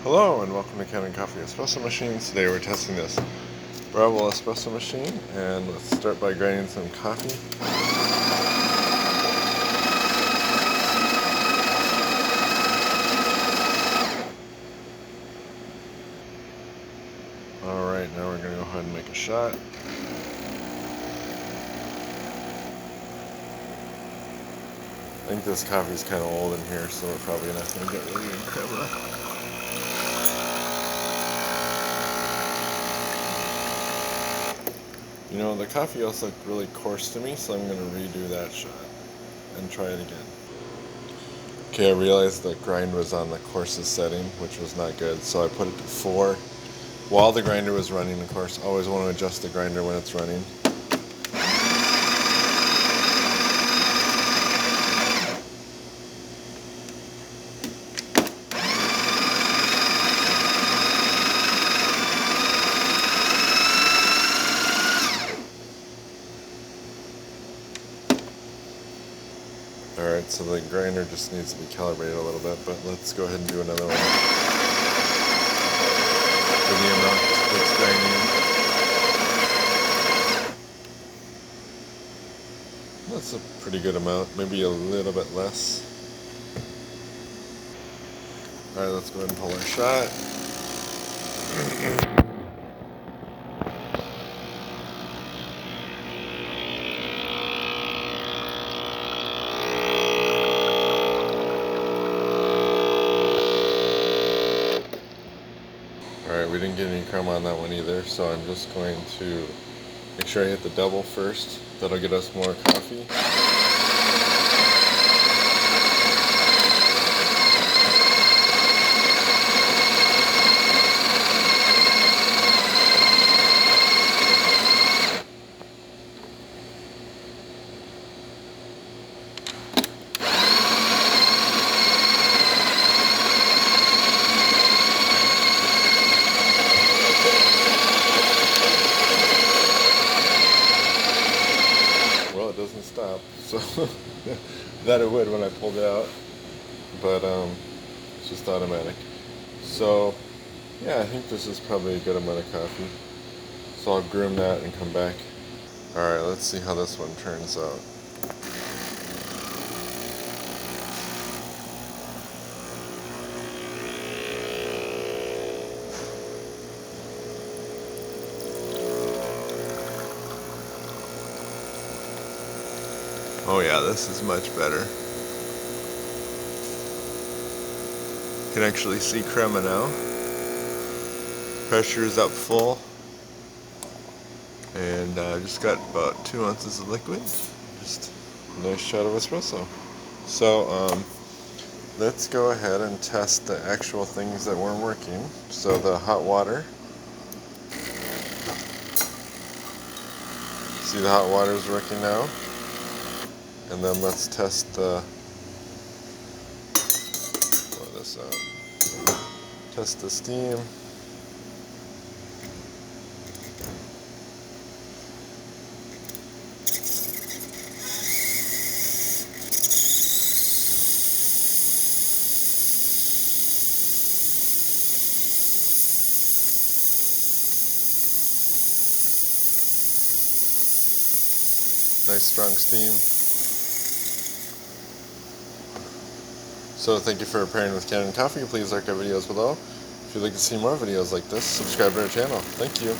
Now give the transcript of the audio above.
Hello and welcome to Kanen Coffee Espresso Machines. Today we're testing this Breville Espresso machine, and let's start by grinding some coffee. Alright, now we're going to go ahead and make a shot. I think this coffee is kind of old in here, so we're probably not going to get really good camera. You know, the coffee also looked really coarse to me, so I'm going to redo that shot and try it again. Okay, I realized the grind was on the coarsest setting, which was not good, so I put it to 4 while the grinder was running. Of course, always want to adjust the grinder when it's running. Alright, so the grinder just needs to be calibrated a little bit, but let's go ahead and do another one for the amount it's grinding. That's a pretty good amount, maybe a little bit less. Alright, let's go ahead and pull our shot. Alright, we didn't get any crumb on that one either, so I'm just going to make sure I hit the double first. That'll get us more coffee. Well, it doesn't stop, so that it would when I pulled it out, but it's just automatic. So yeah, I think this is probably a good amount of coffee, so I'll groom that and come back. Alright, let's see how this one turns out. Oh yeah, this is much better. You can actually see crema now. Pressure is up full. And I just got about 2 ounces of liquid. Just a nice shot of espresso. So let's go ahead and test the actual things that weren't working. So the hot water. See, the hot water is working now. And then let's test the, blow this out. Test the steam. Nice strong steam. So thank you for pairing with Kanen Coffee. Please like our videos below. If you'd like to see more videos like this, subscribe to our channel. Thank you.